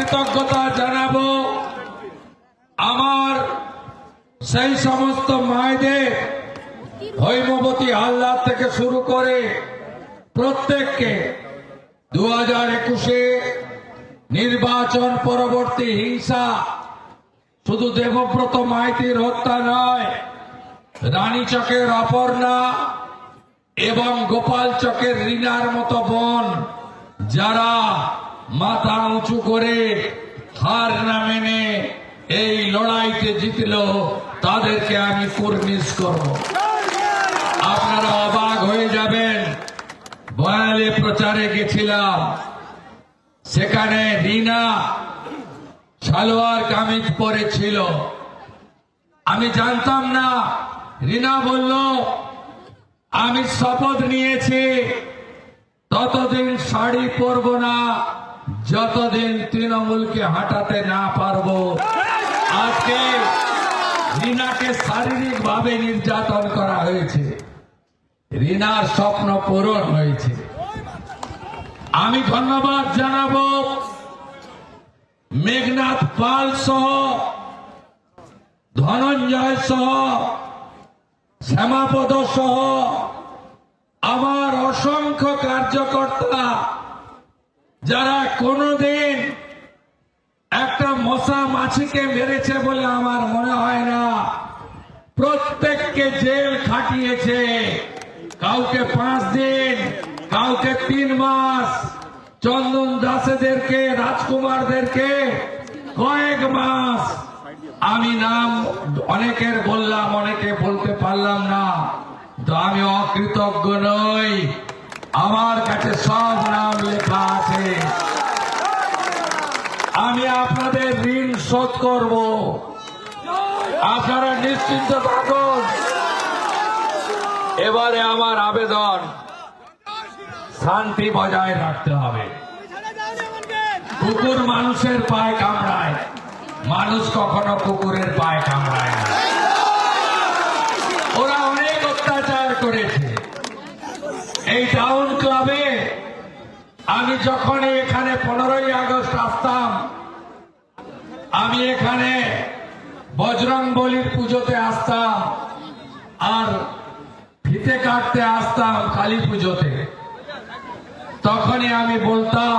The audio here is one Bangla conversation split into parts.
কৃতজ্ঞতা জানাবো আমার সেই সমস্ত মায়েদের, হৈমবতী হালদার থেকে শুরু করে প্রত্যেককে 2021-এ নির্বাচন পরবর্তী হিংসা শুধু দেবব্রত মাইতির হত্যা নয়, রানীচকের অপর্ণা এবং গোপাল চকের রিনার মতো বোন যারা মাথা উঁচু করে হার না মেনে এই লড়াইতে জিতল, তাদেরকে আমি কুর্নিশ করব। আপনারা অবাক হয়ে যাবেন, বয়ালে প্রচারে গেছিলাম, সেখানে রিনা সালোয়ার কামিজ পরেছিল। আমি জানতাম না। রিনা বলল, আমি শপথ নিয়েছি ততদিন শাড়ি পরব না যতদিন তৃণমূলকে হাঁটাতে না পারবো। আজকে রিনাকে শারীরিকভাবে নির্যাতন করা হয়েছে, রিনার স্বপ্ন পূরণ হয়েছে। আমি ধন্যবাদ জানাবো মেঘনাথ পাল সহ, ধনঞ্জয় সহ, শ্যামাপদ সহ আমার অসংখ্য কার্যকর্তা যারা কোনোদিন একটা মশা মাছিকে মেরেছে বলে আমার মনে হয় না। প্রত্যেককে জেল খাটিয়েছে, কাউকে 5 দিন, কাউকে 3 মাস, চন্দন দাসেদেরকে, রাজকুমারদেরকে কয়েক মাস। আমি নাম অনেকের বললাম, অনেকে বলতে পারলাম না, তো আমি অকৃতজ্ঞ নই। আমার কাছে সব নাম লেখা আছে। আমি আপনাদের ঋণ শোধ করব, আপনারা নিশ্চিন্ত থাকুন। এবারে আমার আবেদন, শান্তি বজায় রাখতে হবে। কুকুর মানুষের পায়ে কামড়ায়, মানুষ কখনো কুকুরের পায়ে কামড়ায় না। ওরা অনেক অত্যাচার করেছে। এই টাউন ক্লাবে আমি যখন এখানে 15ই আগস্ট আসতাম, আমি এখানে বজরংবলীর পুজোতে আসতাম আর ফিতে কাটতে আসতাম কালী পুজোতে। তখনই আমি বলতাম,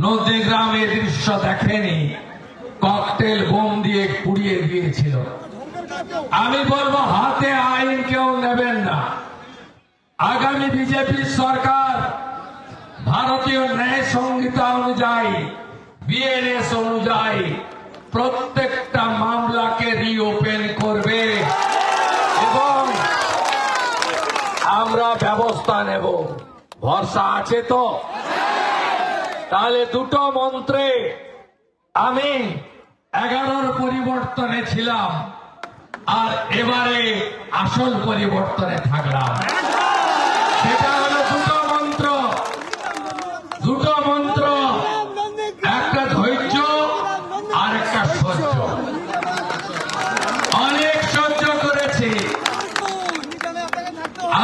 নন্দীগ্রামের দৃশ্য দেখেনি, ককটেল বোম দিয়ে পুড়িয়ে দিয়েছিল। আমি বলবো, হাতে আইন কেউ নেবেন না। আগামী বিজেপি সরকার ভারতীয় ন্যায় সংহিতা অনুযায়ী, বিএনএস অনুযায়ী প্রত্যেকটা মামলাকে রিওপেন করবে এবং আমরা ব্যবস্থা নেব। ভরসা আছে তো? তাহলে দুটো মন্ত্রে আমি 11-র পরিবর্তনে ছিলাম আর এবারে আসল পরিবর্তনে থাকলাম। সেটা হলো দুটো মন্ত্র, দুটো মন্ত্র, একটা ধৈর্য আর একটা সহ্য। অনেক সহ্য করেছি।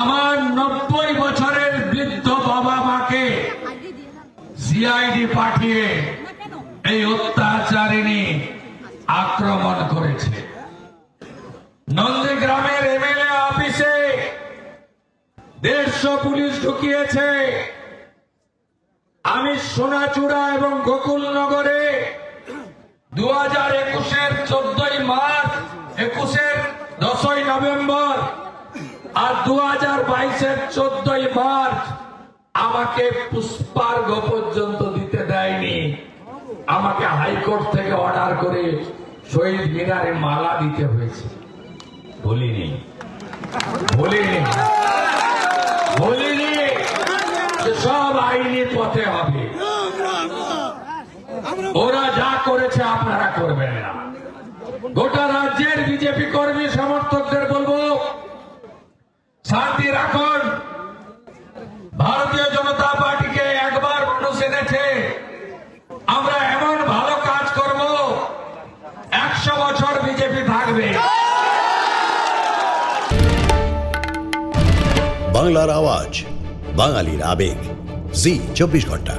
আমার 90 বছরের বৃদ্ধ বাবা মাকে সিআইডি পাঠিয়ে এই অত্যাচারিণী আক্রমণ করেছে। নন্দীগ্রামের এমএলএ অফিসে 150 পুলিশ ঢুকিয়েছে। আমি সোনাচূড়া এবং গোকুলনগরে 2021-এর 14ই মার্চ, 21-এর 10ই নভেম্বর আর 2022-এর 14ই মার্চ আমাকে পুষ্পার্ঘ পর্যন্ত দিতে দেয়নি। আমাকে হাইকোর্ট থেকে অর্ডার করে শহীদ মিনারে মালা দিতে হয়েছে। বলিনি, বলিনি, বলিনি যে সব আইনি পথে হবে। ওরা যা করেছে আপনারা করবেন না। গোটা রাজ্যের বিজেপি কর্মী সমর্থকদের বলবো, শান্তি রাখুন। ভারতীয় জনতা পার্টিকে একবার মানুষ এনেছে, আমরা এমন ভালো কাজ করব 100 বছর বিজেপি থাকবে। বাংলার আওয়াজ, বাঙালির আবেগ, জি 24 ঘন্টা।